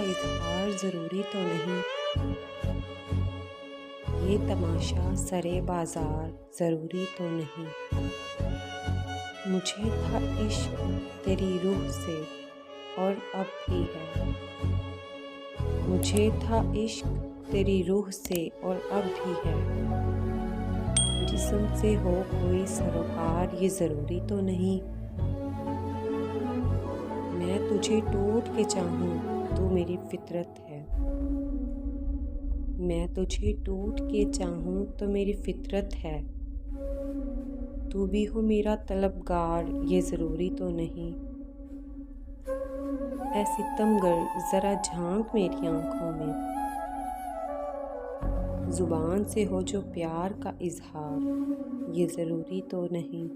का इजहार ज़रूरी तो नहीं, ये तमाशा सरे बाज़ार ज़रूरी तो नहीं। मुझे था इश्क तेरी रूह से और अब भी है। मुझे था इश्क तेरी रूह से और अब भी है। जिस्म से हो कोई सरोकार ये ज़रूरी तो नहीं। मैं तुझे टूट के चाहूँ तू मेरी फितरत है। मैं तुझे टूट के चाहूँ तो मेरी फितरत है। तू भी हो मेरा तलबगार ये ज़रूरी तो नहीं। ऐ सितमगर ज़रा झांक मेरी आँखों में, ज़ुबान से हो जो प्यार का इजहार ये ज़रूरी तो नहीं।